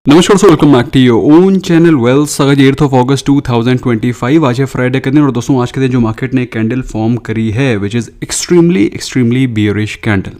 नमस्कार so welcome back to your own channel wealth. आज 8 अगस्त 2025 आज है फ्राइडे का दिन और दोस्तों आज के दिन जो मार्केट ने कैंडल फॉर्म करी है which is extremely bearish candle.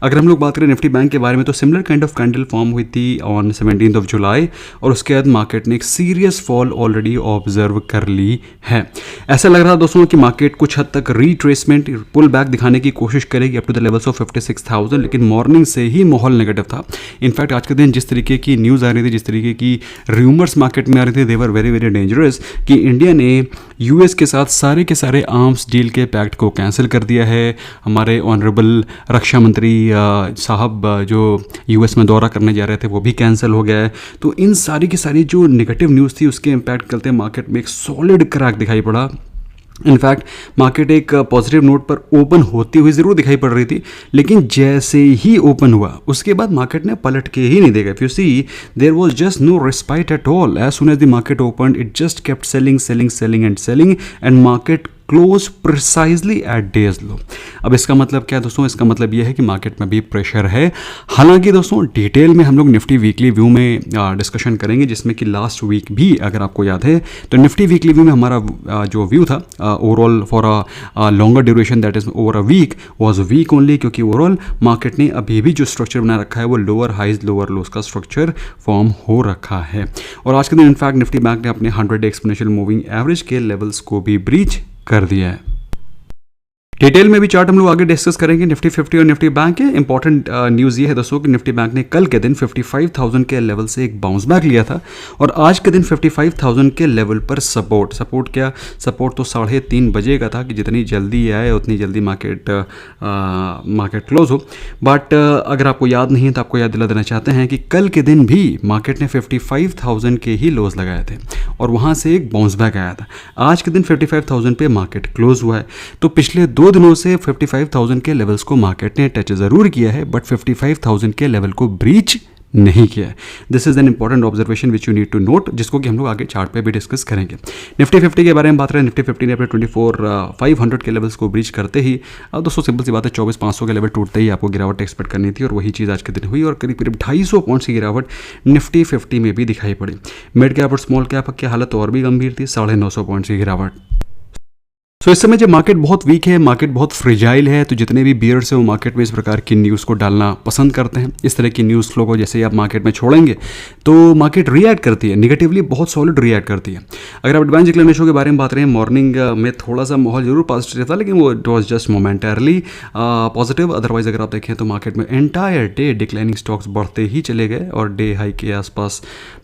अगर हम लोग बात करें निफ्टी बैंक के बारे में तो similar kind of candle form हुई थी ऑन 17 जुलाई और उसके बाद मार्केट ने एक सीरियस फॉल ऑलरेडी ऑब्जर्व कर ली है। ऐसा लग रहा है दोस्तों कि मार्केट कुछ हद तक रीट्रेसमेंट पुल बैक दिखाने की कोशिश करेगी up to the levels of 56,000, लेकिन मॉर्निंग से ही माहौल नेगेटिव था। इनफैक्ट आज के दिन जिस तरीके की न्यूज़ आ रही जिस तरीके की र्यूमर्स मार्केट में आ रहे थे दे वर वेरी वेरी डेंजरस कि इंडिया ने यूएस के साथ सारे के सारे आर्म्स डील के पैक्ट को कैंसिल कर दिया है। हमारे ऑनरेबल रक्षा मंत्री साहब जो यूएस में दौरा करने जा रहे थे वो भी कैंसिल हो गया है। तो इन सारी की सारी जो नेगेटिव न्यूज़ थी उसके इम्पैक्ट करते मार्केट में एक सॉलिड क्रैक दिखाई पड़ा। इनफैक्ट मार्केट एक पॉजिटिव नोट पर ओपन होती हुई ज़रूर दिखाई पड़ रही थी, लेकिन जैसे ही ओपन हुआ उसके बाद मार्केट ने पलट के ही नहीं देखा। If you see there was just no respite at all. As soon as the market open it just kept selling and market close precisely at day's low. अब इसका मतलब क्या है दोस्तों? इसका मतलब यह है कि मार्केट में भी प्रेशर है। हालांकि दोस्तों डिटेल में हम लोग निफ्टी वीकली व्यू में डिस्कशन करेंगे, जिसमें कि लास्ट वीक भी अगर आपको याद है तो निफ्टी वीकली व्यू में हमारा जो व्यू था overall for a longer duration that is over a week was weak only, क्योंकि ओवरऑल मार्केट ने अभी भी जो स्ट्रक्चर बना रखा है वो लोअर हाइज लोअर लोस का स्ट्रक्चर फॉर्म हो रखा है। और आज के दिन इनफैक्ट निफ्टी बैंक ने अपने 100 डे एक्सपोनेंशियल मूविंग एवरेज के लेवल्स को भी ब्रीच कर दिया है। डिटेल में भी चार्ट हम लोग आगे डिस्कस करेंगे निफ्टी 50 और निफ्टी बैंक के। इंपॉर्टेंट न्यूज़ ये है दोस्तों कि निफ्टी बैंक ने कल के दिन 55,000 के लेवल से एक बाउंस बैक लिया था और आज के दिन 55,000 के लेवल पर सपोर्ट तो 3:30 बजे का था कि जितनी जल्दी आए उतनी जल्दी मार्केट क्लोज हो। बट अगर आपको याद नहीं है तो आपको याद दिला देना चाहते हैं कि कल के दिन भी मार्केट ने 55,000 के ही लोज लगाए थे और वहाँ से एक बाउंस बैक आया था। आज के दिन 55,000 पे मार्केट क्लोज हुआ है। तो पिछले 2 दिनों से 55,000 के लेवल्स को मार्केट ने टच ज़रूर किया है बट 55,000 के लेवल को ब्रीच नहीं किया है। This is an important observation which you need to note, जिसको कि हम लोग आगे चार्ट पे भी डिस्कस करेंगे। निफ्टी 50 के बारे में बात करें, निफ्टी 50 ने अपने 24,500 के लेवल्स को ब्रीच करते ही अब दोस्तों सिंपल सी बात है 24,500 के लेवल टूटते ही आपको गिरावट एक्सपेक्ट करनी थी और वही चीज़ आज के दिन हुई और करीब 250 पॉइंट्स की गिरावट निफ्टी 50 में भी दिखाई पड़ी। मिड कैप और स्मॉल कैप की हालत और भी गंभीर थी, 950 पॉइंट्स की गिरावट। तो इस समय जब मार्केट बहुत वीक है, मार्केट बहुत फ्रेजाइल है, तो जितने भी बियर्स हैं वो मार्केट में इस प्रकार की न्यूज़ को डालना पसंद करते हैं। इस तरह की न्यूज़ फ्लो को जैसे ही आप मार्केट में छोड़ेंगे तो मार्केट रिएक्ट करती है, निगेटिवली बहुत सॉलिड रिएक्ट करती है। अगर आप एडवांस डिक्लेरेशन के बारे में बात करें, मॉर्निंग में थोड़ा सा माहौल जरूर पॉजिटिव था, लेकिन वो it was just momentarily positive. Otherwise अगर आप देखें तो मार्केट में एंटायर डे डिक्लाइनिंग स्टॉक्स बढ़ते ही चले गए और डे हाई के आसपास,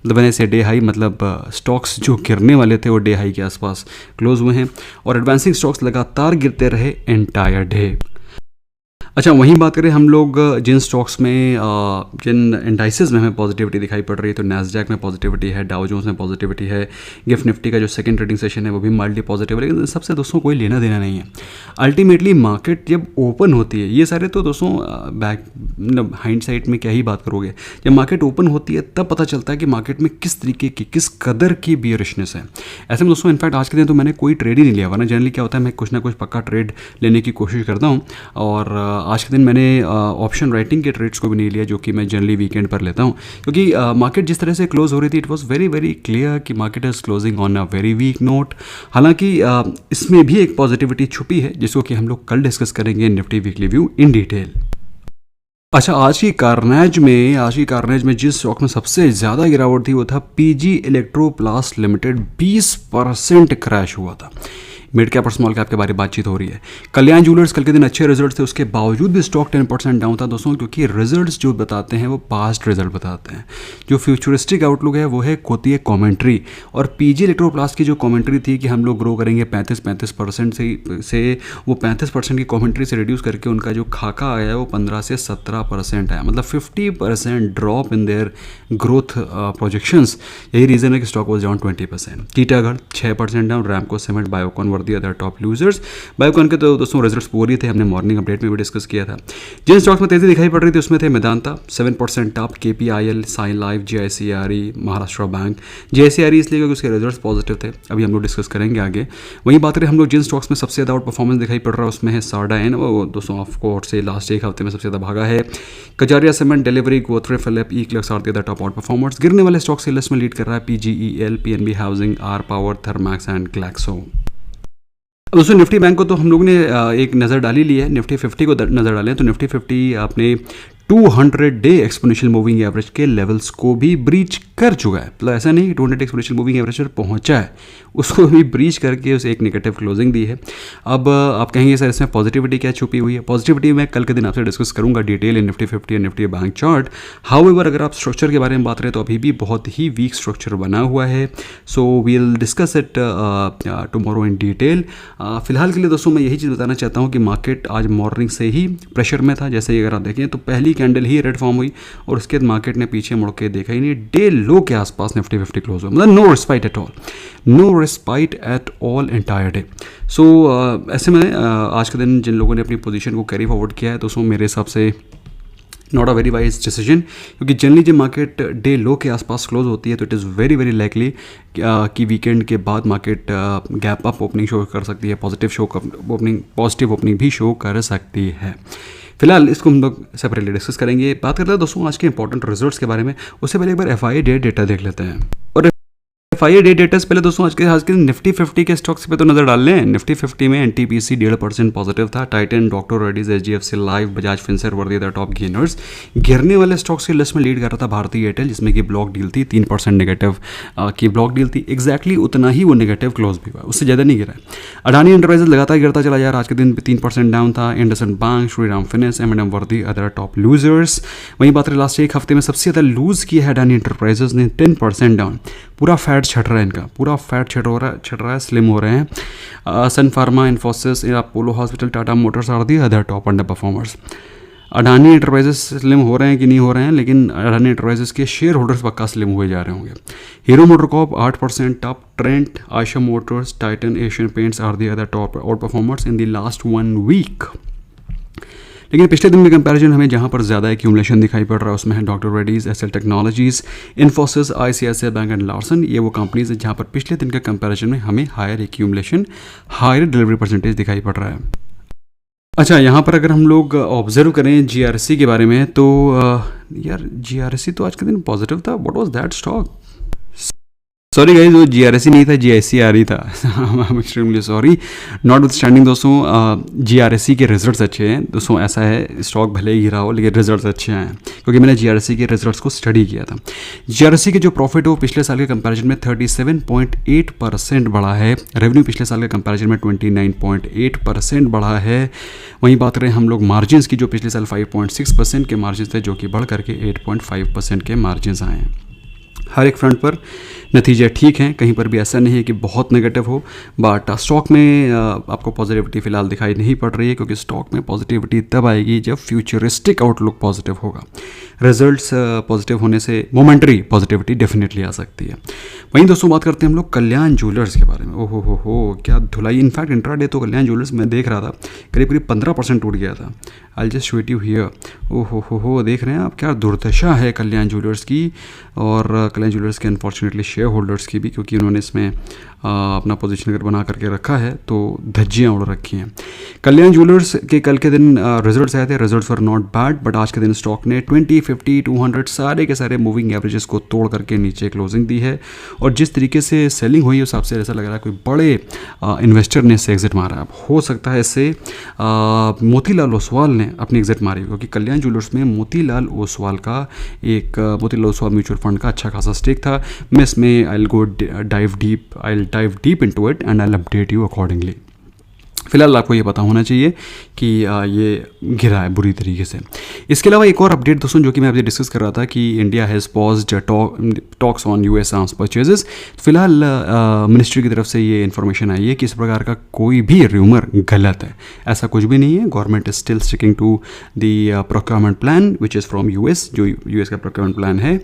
मतलब से डे हाई मतलब स्टॉक्स जो गिरने वाले थे वो डे हाई के आसपास क्लोज हुए हैं और एडवांसिंग स्टॉक्स लगातार गिरते रहे एंटायर डे। अच्छा, वहीं बात करें हम लोग जिन स्टॉक्स में जिन इंडाइसेस में हमें पॉजिटिविटी दिखाई पड़ रही है तो नैस्डैक में पॉजिटिविटी है, डाउ जोन्स में पॉजिटिविटी है, गिफ्ट निफ्टी का जो सेकंड ट्रेडिंग सेशन है वो भी माइल्डली पॉजिटिव है, लेकिन सबसे दोस्तों कोई लेना देना नहीं है। अल्टीमेटली मार्केट जब ओपन होती है, ये सारे तो दोस्तों बैक हाइंड साइड में क्या ही बात करोगे, जब मार्केट ओपन होती है तब पता चलता है कि मार्केट में किस तरीके की किस कदर की बियरिशनेस है। ऐसे में दोस्तों इनफैक्ट आज के दिन तो मैंने कोई ट्रेड ही नहीं लिया, वरना जनरली क्या होता है मैं कुछ ना कुछ पक्का ट्रेड लेने की कोशिश करता हूँ और आज के दिन मैंने ऑप्शन राइटिंग के ट्रेड्स को भी नहीं लिया जो कि मैं जनरली वीकेंड पर लेता हूं, क्योंकि मार्केट जिस तरह से क्लोज हो रही थी it was very very clear कि market is closing on a very weak note. हालांकि इसमें भी एक पॉजिटिविटी छुपी है जिसको कि हम लोग कल डिस्कस करेंगे Nifty weekly view in detail. अच्छा, आज की कार्नेज में जिस स्टॉक में सबसे ज़्यादा गिरावट थी वो था पीजी इलेक्ट्रोप्लास्ट लिमिटेड, 20% क्रैश हुआ था। मिड कैप और स्मॉल कैप के बारे में बातचीत हो रही है। कल्याण ज्वेलर्स कल के दिन अच्छे रिजल्ट्स थे, उसके बावजूद भी स्टॉक 10% डाउन था दोस्तों, क्योंकि रिजल्ट्स जो बताते हैं वो पास्ट रिजल्ट बताते हैं। जो फ्यूचरिस्टिक आउटलुक है वो है होती है कमेंट्री, और पीजी इलेक्ट्रोप्लास्ट की जो कमेंट्री थी कि हम लोग ग्रो करेंगे 35% से वो 35% की कमेंट्री से रिड्यूस करके उनका जो खाका आया है वो 15 से 17% आया, मतलब 50% drop in their growth projections. यही रीज़न है कि stock was down 20%। Titagarh 6% down, Ramco cement Biocon were the other top losers. Biocon के तो दोस्तों रिजल्ट्स पूरी थे, हमने मॉर्निंग अपडेट में भी डिस्कस किया था। जिन स्टॉक्स में तेजी दिखाई पड़ रही थी उसमें थे मेदांता 7% अप, KPIL, Sai life, JICRE, Maharashtra bank. JICRE इसलिए क्योंकि उसके रिजल्ट्स पॉजिटिव थे, अभी हम लोग डिस्कस करेंगे आगे। वहीं बात करें हम लोग जिन स्टॉक्स में सबसे ज़्यादा आउट परफॉर्मेंस दिखाई पड़ रहा है उसमें है साडा एन, वो दोस्तों ऑफ कोर्स से लास्ट एक हफ्ते में सबसे ज़्यादा भागा है। Kajaria cement, Delhivery, Godrej, Philip, eClerx are the top out performers. गिरने वाले स्टॉक्स की लिस्ट में लीड कर रहा है PGEL, PNB housing, R power, Thermax and Glaxo. दोस्तों निफ्टी बैंक को तो हम लोग ने एक नज़र डाली ली है, निफ्टी 50 को नज़र डालें तो निफ्टी 50 आपने 200 डे एक्सपोनेंशियल मूविंग एवरेज के लेवल्स को भी ब्रीच कर चुका है। मतलब ऐसा नहीं 200 एक्सपोनेंशियल मूविंग एवरेज पर पहुंचा है, उसको भी ब्रीच करके उसे एक नेगेटिव क्लोजिंग दी है। अब आप कहेंगे सर इसमें पॉजिटिविटी क्या छुपी हुई है? पॉजिटिविटी मैं कल के दिन आपसे डिस्कस करूंगा detail in Nifty 50 and Nifty bank chart. However अगर आप स्ट्रक्चर के बारे में बात करें तो अभी भी बहुत ही वीक स्ट्रक्चर बना हुआ है। So we'll discuss it tomorrow in detail. फिलहाल के लिए दोस्तों मैं यही चीज़ बताना चाहता हूँ कि मार्केट आज मॉर्निंग से ही प्रेशर में था। जैसे अगर आप देखें तो पहली कैंडल ही रेड फॉर्म हुई और उसके बाद मार्केट ने पीछे मुड़ के देखा ही नहीं, डे लो के आसपास निफ्टी 50 क्लोज हुआ। मतलब no respite at all, no respite at all entire day. So ऐसे में आज के दिन जिन लोगों ने अपनी पोजीशन को कैरी फॉरवर्ड किया है दोस्तों मेरे हिसाब से not a very wise decision, क्योंकि जनरली जब मार्केट डे लो के आसपास क्लोज होती है तो it is very very likely कि वीकेंड के बाद market gap up opening show कर सकती है, पॉजिटिव ओपनिंग भी शो कर सकती है। फिलहाल इसको हम लोग सेपरेटली डिस्कस करेंगे। बात करते हैं दोस्तों आज के इंपॉर्टेंट रिजल्ट्स के बारे में, उससे पहले एक बार FIA डे डेटा देख लेते हैं। और FIA डे डेटा से पहले दोस्तों आज के निफ्टी 50 के स्टॉक्स पे तो नजर डाल लें। निफ्टी 50 में NTPC 1.5% पॉजिटिव था, Titan, doctor Reddy's, HDFC life, Bajaj Finserv were the top gainers. गिरने वाले स्टॉक्स की लिस्ट में लीड कर रहा था भारतीय एयरटेल, जिसमें कि ब्लॉक डील थी 3% नेगेटिव की ब्लॉक डील थी। एग्जैक्टली उतना ही वो नेगेटिव क्लोज भी हुआ, उससे ज़्यादा नहीं गिरा है। अडानी एंटरप्राइजेज लगातार गिरता चला जा रहा है, आज के दिन 3% डाउन था। IndusInd bank, Shriram finance, M&M were the other top losers. वहीं बात करें लास्ट एक हफ्ते में सबसे ज़्यादा लूज किया है अडानी एंटरप्राइजेज ने, 10% डाउन। पूरा फैट छट रहा है इनका, पूरा फैट छट रहा है, स्लिम हो रहे हैं। Sun Pharma, Infosys, Apollo hospital, Tata motors are the other top under performers. Adani enterprises slim हो रहे हैं कि नहीं हो रहे हैं, लेकिन अडानी एंटरप्राइजेस के शेयर होल्डर्स पक्का स्लिम हुए जा रहे होंगे। Hero MotoCorp 8% top, Trent, Eicher motors, Titan, Asian paints are the other top out performers in the last 1 week. लेकिन पिछले दिन में कंपैरिजन हमें जहां पर ज़्यादा एक्यूमुलेशन दिखाई पड़ रहा है उसमें है doctor Reddy's, SL technologies, Infosys, ICICI bank and Larsen. ये वो कंपनीज हैं जहां पर पिछले दिन के कंपैरिजन में हमें higher accumulation, higher delivery percentage दिखाई पड़ रहा है। अच्छा, यहाँ पर अगर हम लोग ऑब्जर्व करें GRC के बारे में तो यार GRC तो आज के दिन पॉजिटिव था। What was that stock? Sorry guys, वो GRC नहीं था, GICRE था। I am extremely sorry. Not standing दोस्तों, GRC के रिजल्ट्स अच्छे हैं दोस्तों। ऐसा है स्टॉक भले ही गिरा हो लेकिन रिजल्ट्स अच्छे हैं, क्योंकि मैंने GRC के रिजल्ट्स को स्टडी किया था। GRC के जो प्रॉफिट हो पिछले साल के कंपैरिजन में 37.8% बढ़ा है। रेवेन्यू पिछले साल के कंपैरिजन में 29.8% बढ़ा है। वहीं बात करें हम लोग मार्जिन की, जो पिछले साल 5.6% के मार्जिन थे जो कि बढ़ करके 8.5% के मार्जिन आए हैं। हर एक फ्रंट पर नतीजे ठीक हैं, कहीं पर भी ऐसा नहीं है कि बहुत नेगेटिव हो। बट स्टॉक में आपको पॉजिटिविटी फिलहाल दिखाई नहीं पड़ रही है, क्योंकि स्टॉक में पॉजिटिविटी तब आएगी जब फ्यूचरिस्टिक आउटलुक पॉजिटिव होगा। रिजल्ट्स पॉजिटिव होने से मोमेंटरी पॉजिटिविटी डेफिनेटली आ सकती है। वहीं दोस्तों बात करते हैं हम लोग कल्याण ज्वेलर्स के बारे में। ओहो हो क्या धुलाई। इनफैक्ट इंट्राडे तो कल्याण ज्वेलर्स मैं देख रहा था करीब करीब 15% टूट गया था। I just show you here. ओहो हो देख रहे हैं आप, क्या दुर्दशा है कल्याण ज्वेलर्स की, और कल्याण ज्वेलर्स के अनफॉर्चुनेटली शेयर होल्डर्स की भी, क्योंकि उन्होंने इसमें अपना पोजीशन अगर बना करके रखा है तो धज्जियाँ उड़ रखी हैं। कल्याण ज्वेलर्स के कल के दिन रिजल्ट्स आए थे, results were not bad, but आज के दिन स्टॉक ने 20, 50, 200 सारे के सारे मूविंग एवरेजेस को तोड़ करके नीचे क्लोजिंग दी है। और जिस तरीके से सेलिंग हुई है उस हिसाब से ऐसा लग रहा है कोई बड़े इन्वेस्टर ने इससे एग्जिट मारा है। अब हो सकता है इससे मोतीलाल ओसवाल ने अपनी एग्जिट मारी, क्योंकि कल्याण ज्वेलर्स में मोतीलाल ओसवाल म्यूचुअल फंड का अच्छा खासा स्टेक था। मैं इसमें I will dive deep into it and I will update you accordingly. फिलहाल आपको ये पता होना चाहिए कि ये गिरा है बुरी तरीके से। इसके अलावा एक और अपडेट दोस्तों जो कि मैं आपसे डिस्कस कर रहा था कि India has paused talks on US arms purchases. फिलहाल मिनिस्ट्री की तरफ से ये इन्फॉर्मेशन आई है कि इस प्रकार का कोई भी र्यूमर गलत है, ऐसा कुछ भी नहीं है। Government is still sticking to the procurement plan which is from US, जो यूएस का प्रोक्योरमेंट प्लान है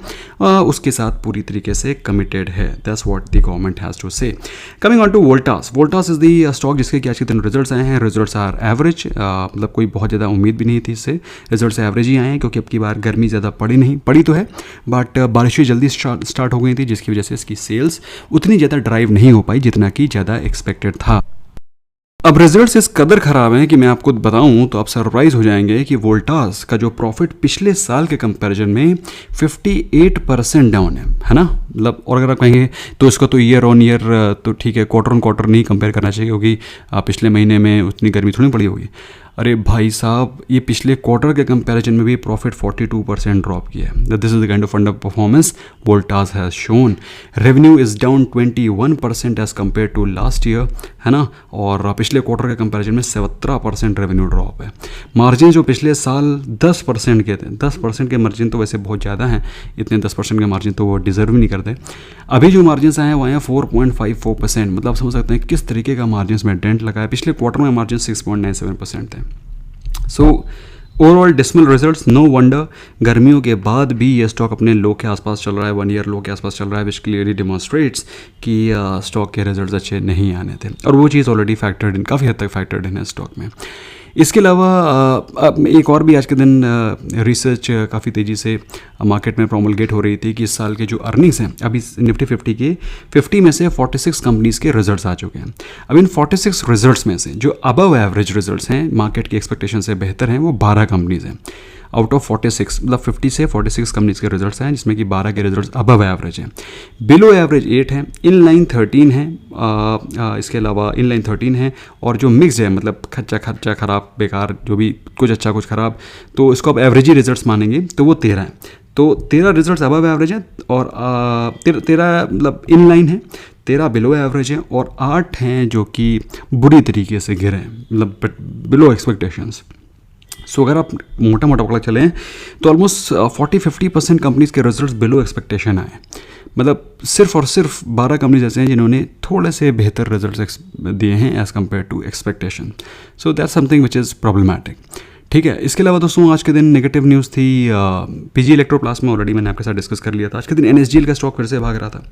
उसके साथ पूरी तरीके से कमिटेड है। That's what the government has to say. Coming on to Voltas, Voltas is the stock जिसके कि आज के दिन रिजल्ट्स आए हैं। रिजल्ट्स आर एवरेज, मतलब कोई बहुत ज़्यादा उम्मीद भी नहीं थी इससे, रिजल्ट्स एवरेज ही आए हैं क्योंकि अब की बार गर्मी ज़्यादा पड़ी तो है बट बारिशें जल्दी स्टार्ट हो गई थी जिसकी वजह से इसकी सेल्स उतनी ज़्यादा ड्राइव नहीं हो पाई जितना कि ज़्यादा एक्सपेक्टेड था। अब रिजल्ट्स इस कदर ख़राब हैं कि मैं आपको बताऊं तो आप सरप्राइज हो जाएंगे कि वोल्टास का जो प्रॉफिट पिछले साल के कंपैरिजन में 58% डाउन है ना। मतलब और अगर आप कहेंगे तो इसको तो ईयर ऑन ईयर तो ठीक है, क्वार्टर ऑन क्वार्टर नहीं कंपेयर करना चाहिए क्योंकि पिछले महीने में उतनी गर्मी थोड़ी पड़ी होगी। अरे भाई साहब, ये पिछले क्वार्टर के कंपैरिजन में भी प्रॉफिट 42% ड्रॉप किया है। This is the kind of under performance Voltas has shown. Revenue is down 21% as compare to last year, है ना। और पिछले क्वार्टर के कंपैरिजन में 17% रेवेन्यू ड्रॉप है। मार्जिन जो पिछले साल 10% के थे, 10% के मार्जिन तो वैसे बहुत ज़्यादा हैं, इतने 10% के मार्जिन तो वो डिजर्व ही नहीं करते। अभी जो मार्जिन आए हैं वो आए 4.54%, मतलब आप समझ सकते हैं किस तरीके का मार्जिन में डेंट लगा है। पिछले क्वार्टर में मार्जिन 6.97% थे। So overall dismal results, no wonder गर्मियों के बाद भी ये स्टॉक अपने लो के आसपास चल रहा है, 1 ईयर लो के आसपास चल रहा है, विच क्लियरली डिमॉन्स्ट्रेट्स कि स्टॉक के रिजल्ट्स अच्छे नहीं आने थे और वो चीज़ ऑलरेडी फैक्टर्ड इन, काफ़ी हद तक फैक्टर्ड इन है स्टॉक में। इसके अलावा एक और भी आज के दिन रिसर्च काफ़ी तेज़ी से मार्केट में प्रोमलगेट हो रही थी कि इस साल के जो अर्निंग्स हैं, अभी निफ्टी 50 के 50 में से 46 कंपनीज़ के रिजल्ट्स आ चुके हैं। अब इन 46 रिजल्ट्स में से जो अबव एवरेज रिजल्ट्स हैं, मार्केट की एक्सपेक्टेशन से बेहतर हैं, वो 12 कंपनीज़ हैं आउट ऑफ 46, मतलब 50 से 46 कंपनीज़ के रिजल्ट्स हैं जिसमें कि 12 के रिजल्ट्स अबव एवरेज हैं। बिलो एवरेज 8 हैं, इन लाइन 13 हैं, इसके अलावा इन लाइन 13 है और जो मिक्स है, मतलब खर्चा खराब बेकार, जो भी कुछ अच्छा कुछ ख़राब, तो इसको आप एवरेज ही रिजल्ट्स मानेंगे तो वो 13 है। तो 13 रिजल्ट्स अबव एवरेज हैं और 13 मतलब इन लाइन है, 13 बिलो एवरेज हैं और 8 हैं जो कि बुरी तरीके से गिरे हैं, मतलब बिलो एक्सपेक्टेशंस। सो अगर आप मोटा पकड़ चलें तो ऑलमोस्ट 40-50% कंपनीज़ के रिजल्ट्स बिलो एक्सपेक्टेशन आए। मतलब सिर्फ और सिर्फ 12 कंपनीज ऐसे हैं जिन्होंने थोड़े से बेहतर रिजल्ट्स दिए हैं as compare to expectation. So that's something which is problematic. ठीक है, इसके अलावा दोस्तों आज के दिन नेगेटिव न्यूज़ थी पीजी इलेक्ट्रोप्लास्ट में, ऑलरेडी मैंने आपके साथ डिस्कस कर लिया था। आज के दिन एनएसजीएल का स्टॉक फिर से भाग रहा था।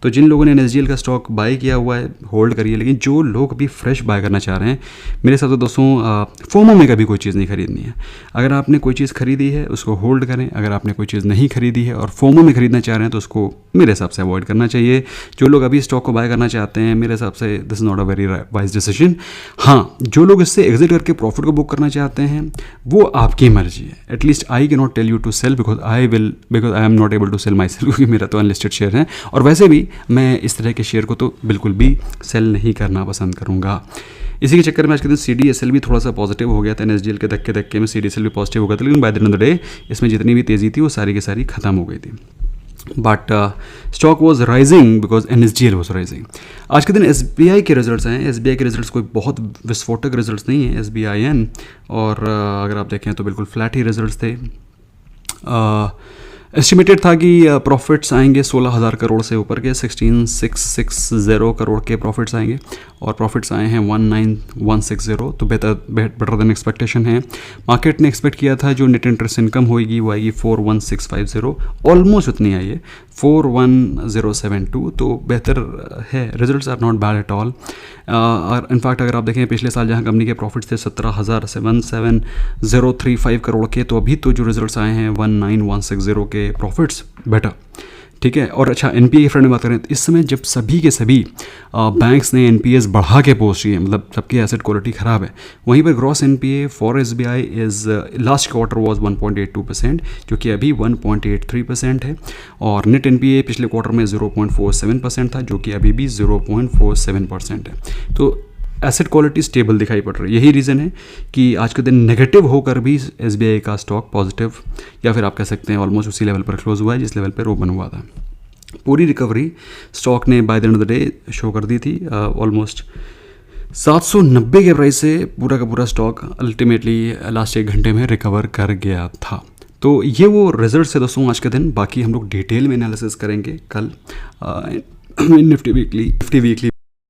तो जिन लोगों ने एनएसजीएल का स्टॉक बाय किया हुआ है होल्ड करिए, लेकिन जो लोग भी फ्रेश बाय करना चाह रहे हैं, मेरे हिसाब से दोस्तों फोमो में कभी कोई चीज़ नहीं खरीदनी है। अगर आपने कोई चीज़ खरीदी है उसको होल्ड करें, अगर आपने कोई चीज़ नहीं खरीदी है और फोमो में खरीदना चाह रहे हैं तो उसको मेरे हिसाब से अवॉइड करना चाहिए। जो लोग अभी स्टॉक को बाय करना चाहते हैं, मेरे हिसाब से this is not a very wise decision. हाँ, जो लोग इससे एग्जिट करके प्रॉफिट को बुक करना चाहते हैं वो आपकी मर्जी है। At least I can not tell you to sell because I am not able to sell my sell, क्योंकि मेरा तो अनलिस्टेड शेयर है और वैसे भी मैं इस तरह के शेयर को तो बिल्कुल भी सेल नहीं करना पसंद करूँगा। इसी के चक्कर में आज के दिन CDSL भी थोड़ा सा पॉजिटिव हो गया था। एनएसजीएल के धक्के में CDSL भी पॉजिटिव हो गया था, लेकिन by the end of the day इसमें जितनी भी तेज़ी थी वो सारी की सारी खत्म हो गई थी। But stock was rising because NSGL was rising. आज के दिन SBI के रिजल्ट्स आए। SBI के रिजल्ट्स कोई बहुत विस्फोटक रिजल्ट्स नहीं है, SBIN, और अगर आप देखें तो बिल्कुल फ्लैट ही रिजल्ट्स थे। एस्टिमेटेड था कि प्रॉफिट्स आएंगे 16,000 करोड़ से ऊपर के, 16,660 करोड़ के प्रॉफिट्स आएंगे और प्रॉफिट्स आए हैं 19,160, तो बेटर देन एक्सपेक्टेशन है। मार्केट ने एक्सपेक्ट किया था जो नेट इंटरेस्ट इनकम होगी वो आएगी 41,650, ऑलमोस्ट उतनी आई है 41,072, तो बेहतर है। Results are not bad at all. और इनफैक्ट अगर आप देखें पिछले साल जहां कंपनी के प्रॉफिट्स थे 17,035 करोड़ के, तो अभी तो जो रिजल्ट्स आए हैं 19,160 के प्रॉफिट्स, बेटर। ठीक है, और अच्छा NPA के फ्रंट में बात करें तो इस समय जब सभी के सभी बैंक्स ने NPAs बढ़ा के पोस्ट किए, मतलब सबकी एसेट क्वालिटी ख़राब है, वहीं पर gross NPA for SBI is last quarter was 1.82%, जो कि अभी 1.83% है, और नेट NPA पिछले क्वार्टर में 0.47% था, जो कि अभी भी 0.47% है। तो एसेट क्वालिटी स्टेबल दिखाई पड़ रही है। यही रीज़न है कि आज के दिन नेगेटिव होकर भी SBI का स्टॉक पॉजिटिव, या फिर आप कह सकते हैं ऑलमोस्ट उसी लेवल पर क्लोज हुआ है जिस लेवल पर ओपन हुआ था। पूरी रिकवरी स्टॉक ने by the end of the day show कर दी थी, ऑलमोस्ट 790 के प्राइस से पूरा का पूरा स्टॉक अल्टीमेटली लास्ट 1 घंटे में रिकवर कर गया था। तो ये वो रिजल्ट है दोस्तों आज के दिन। बाकी हम लोग डिटेल में एनालिसिस करेंगे कल निफ्टी वीकली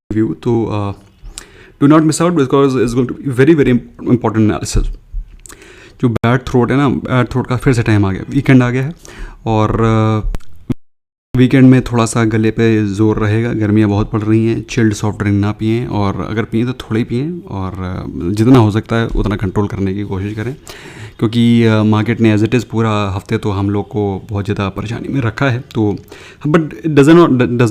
व्यू। तो do not miss out because is going to be very very important analysis. जो बैड थ्रोट है ना, बैड थ्रोट का फिर से टाइम आ गया, वीकेंड आ गया है और वीकेंड में थोड़ा सा गले पे जोर रहेगा। गर्मियाँ बहुत पड़ रही हैं, चिल्ड सॉफ्ट ड्रिंक ना पिएं और अगर पिएं तो थोड़े ही पिएं और जितना हो सकता है उतना कंट्रोल करने की कोशिश करें, क्योंकि मार्केट ने एज इट इज़ पूरा हफ्ते तो हम लोग को बहुत ज़्यादा परेशानी में रखा है। तो but does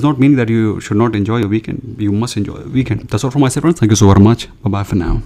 not mean that you should not enjoy your weekend, you must enjoy weekend. That's all from my side friends, thank you so very much, bye bye for now.